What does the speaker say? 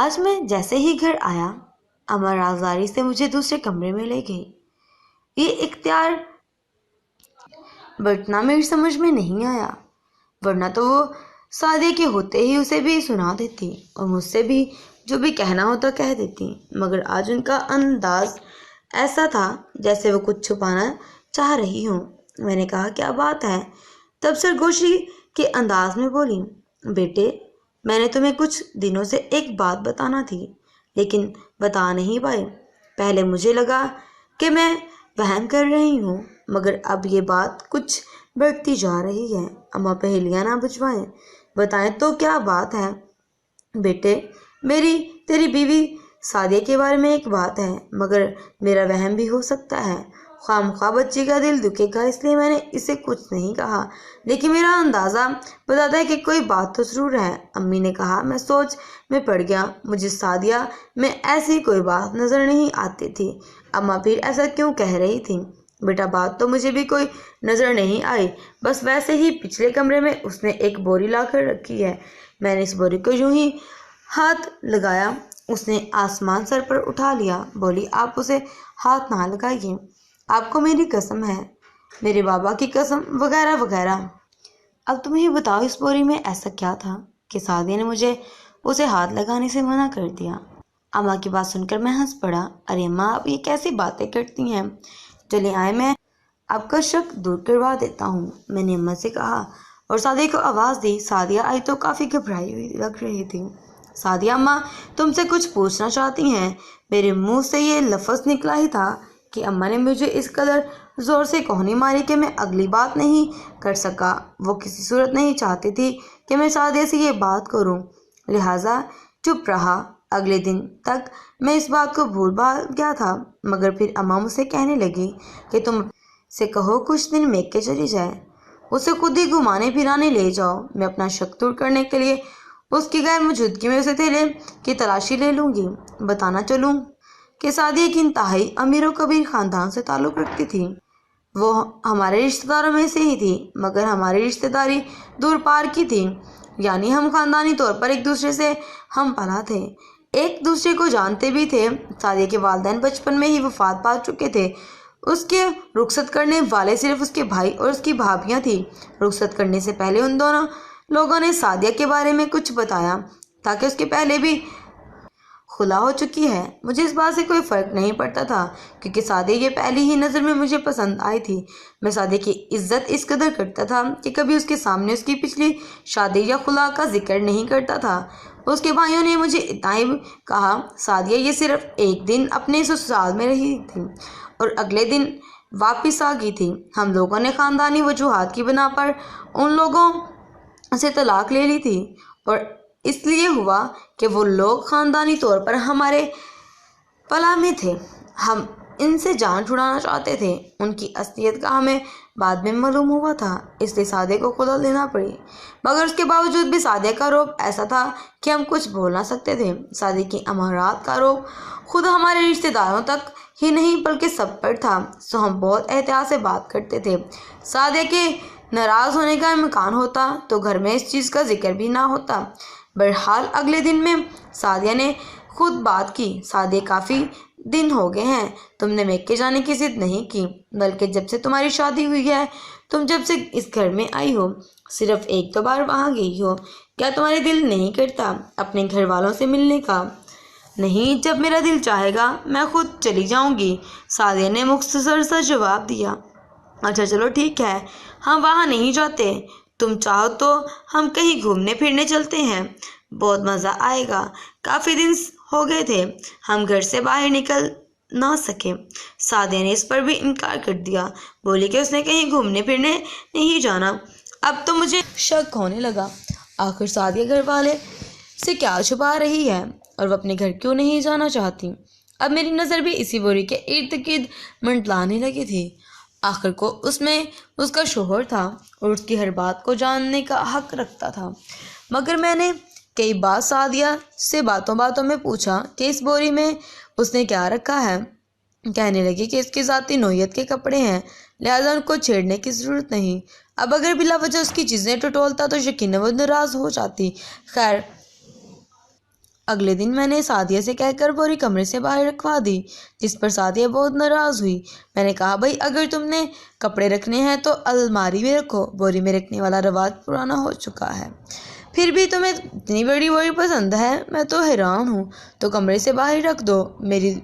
آج میں جیسے ہی گھر آیا اماں رازداری سے مجھے دوسرے کمرے میں لے گئی۔ یہ اختیار برتنا میری سمجھ میں نہیں آیا، ورنہ تو وہ سعدیہ کے ہوتے ہی اسے بھی سنا دیتی اور مجھ سے بھی جو بھی کہنا ہوتا کہہ دیتی، مگر آج ان کا انداز ایسا تھا جیسے وہ کچھ چھپانا چاہ رہی ہوں۔ میں نے کہا کیا بات ہے؟ تب سرگوشی کے انداز میں بولی، بیٹے میں نے تمہیں کچھ دنوں سے ایک بات بتانا تھی لیکن بتا نہیں پائی۔ پہلے مجھے لگا کہ میں وہم کر رہی ہوں، مگر اب یہ بات کچھ بڑھتی جا رہی ہے۔ اماں پہیلیاں نہ بجھوائیں، بتائیں تو کیا بات ہے؟ بیٹے میری تیری بیوی سعدیہ کے بارے میں ایک بات ہے، مگر میرا وہم بھی ہو سکتا ہے، خواہ مخواہ بچی کا دل دکھے گا، اس لیے میں نے اسے کچھ نہیں کہا، لیکن میرا اندازہ بتاتا ہے کہ کوئی بات تو ضرور ہے۔ امی نے کہا۔ میں سوچ میں پڑ گیا، مجھے سعدیہ میں ایسی کوئی بات نظر نہیں آتی تھی۔ اماں پھر ایسا کیوں کہہ رہی تھی؟ بیٹا بات تو مجھے بھی کوئی نظر نہیں آئی، بس ویسے ہی پچھلے کمرے میں اس نے ایک بوری لا کر رکھی ہے، میں نے اس بوری کو یوں ہی ہاتھ لگایا، اس نے آسمان سر پر اٹھا لیا، بولی آپ اسے ہاتھ نہ لگائیے، آپ کو میری قسم ہے، میرے بابا کی قسم، وغیرہ وغیرہ۔ اب تم ہی بتاؤ اس بوری میں ایسا کیا تھا کہ سعدیہ نے مجھے اسے ہاتھ لگانے سے منع کر دیا؟ اماں کی بات سن کر میں ہنس پڑا۔ ارے اماں آپ یہ کیسی باتیں کرتی ہیں، چلے آئے میں آپ کا شک دور کروا دیتا ہوں، میں نے اماں سے کہا اور سعدیہ کو آواز دی۔ سعدیہ آئی تو کافی گھبرائی ہوئی لگ رہی تھی۔ سعدیہ اماں تم سے کچھ پوچھنا چاہتی ہیں۔ میرے منہ سے یہ لفظ نکلا ہی تھا کہ اماں نے مجھے اس قدر زور سے کہنی ماری کہ میں اگلی بات نہیں کر سکا۔ وہ کسی صورت نہیں چاہتی تھی کہ میں سعدیہ سے یہ بات کروں، لہٰذا چپ رہا۔ اگلے دن تک میں اس بات کو بھول بھال گیا تھا، مگر پھر اماں مجھ سے کہنے لگی کہ تم سے کہو کچھ دن میکے چلی جائے، اسے خود ہی گھمانے پھرانے لے جاؤ، میں اپنا شک دور کرنے کے لیے اس کی غیر موجودگی میں اسے تھیلے کی تلاشی لے لوں گی۔ بتانا چلوں کہ سعدیہ ایک انتہائی امیر و کبیر خاندان سے تعلق رکھتی تھی، وہ ہمارے رشتہ داروں میں سے ہی تھی، مگر ہماری رشتہ داری دور پار کی تھی، یعنی ہم خاندانی طور پر ایک دوسرے سے ہم پناہ تھے، ایک دوسرے کو جانتے بھی تھے۔ سعدیہ کے والدین بچپن میں ہی وفات پا چکے تھے، اس کے رخصت کرنے والے صرف اس کے بھائی اور اس کی بھابیاں تھیں۔ رخصت کرنے سے پہلے ان دونوں لوگوں نے سعدیہ کے بارے میں کچھ بتایا تاکہ اس کے پہلے بھی خلا ہو چکی ہے۔ مجھے اس بات سے کوئی فرق نہیں پڑتا تھا کیونکہ سعدیہ یہ پہلی ہی نظر میں مجھے پسند آئی تھی۔ میں سعدیہ کی عزت اس قدر کرتا تھا کہ کبھی اس کے سامنے اس کی پچھلی شادی یا خلا کا ذکر نہیں کرتا تھا۔ اس کے بھائیوں نے مجھے اتنا ہی کہا، سعدیہ یہ صرف ایک دن اپنے سسرال میں رہی تھی اور اگلے دن واپس آ گئی تھی۔ ہم لوگوں نے خاندانی وجوہات کی بنا پر ان لوگوں سے طلاق لے لی تھی اور اس لیے ہوا کہ وہ لوگ خاندانی طور پر ہمارے پناہ میں تھے، ہم ان سے جان چھڑانا چاہتے تھے۔ ان کی اصلیت کا ہمیں بعد میں معلوم ہوا تھا، اس لیے سعدیہ کو خلا لینا پڑی، مگر اس کے باوجود بھی سعدیہ کا رعب ایسا تھا کہ ہم کچھ بول نہ سکتے تھے۔ سعدیہ کی امارات کا رعب خود ہمارے رشتہ داروں تک ہی نہیں بلکہ سب پر تھا، سو ہم بہت احتیاط سے بات کرتے تھے۔ سعدیہ کے ناراض ہونے کا امکان ہوتا تو گھر میں اس چیز کا ذکر بھی نہ ہوتا۔ بہرحال اگلے دن میں سعدیہ نے خود بات کی، سعدیہ کافی دن ہو گئے ہیں تم نے میکے جانے کی ضد نہیں کی، بلکہ جب سے تمہاری شادی ہوئی ہے، تم جب سے اس گھر میں آئی ہو صرف ایک دو بار وہاں گئی ہو، کیا تمہارے دل نہیں کرتا اپنے گھر والوں سے ملنے کا؟ نہیں، جب میرا دل چاہے گا میں خود چلی جاؤں گی، سعدیہ نے مختصر سا جواب دیا۔ اچھا چلو ٹھیک ہے، ہم وہاں نہیں جاتے، تم چاہو تو ہم کہیں گھومنے پھرنے چلتے ہیں، بہت مزہ آئے گا، کافی دن ہو گئے تھے ہم گھر سے باہر نکل نہ سکے۔ سعدیہ نے اس پر بھی انکار کر دیا، بولی کہ اس نے کہیں گھومنے پھرنے نہیں جانا۔ اب تو مجھے شک ہونے لگا، آخر سعدیہ گھر والے سے کیا چھپا رہی ہے اور وہ اپنے گھر کیوں نہیں جانا چاہتی؟ اب میری نظر بھی اسی بوری کے ارد گرد منڈلانے لگی تھی۔ آخر کو اس میں اس کا شوہر تھا اور اس کی ہر بات کو جاننے کا حق رکھتا تھا، مگر میں نے کئی بار سعدیہ سے باتوں باتوں میں پوچھا کہ اس بوری میں اس نے کیا رکھا ہے، کہنے لگی کہ اس کی ذاتی نوعیت کے کپڑے ہیں، لہذا ان کو چھیڑنے کی ضرورت نہیں۔ اب اگر بلا وجہ اس کی چیزیں ٹٹولتا تو یقیناً وہ ناراض ہو جاتی۔ خیر اگلے دن میں نے سعدیہ سے کہہ کر بوری کمرے سے باہر رکھوا دی، جس پر سعدیہ بہت ناراض ہوئی۔ میں نے کہا بھائی اگر تم نے کپڑے رکھنے ہیں تو الماری میں رکھو، بوری میں رکھنے والا رواج پرانا ہو چکا ہے۔ پھر بھی تمہیں اتنی بڑی بوری پسند ہے، میں تو حیران ہوں۔ تو کمرے سے باہر رکھ دو، میری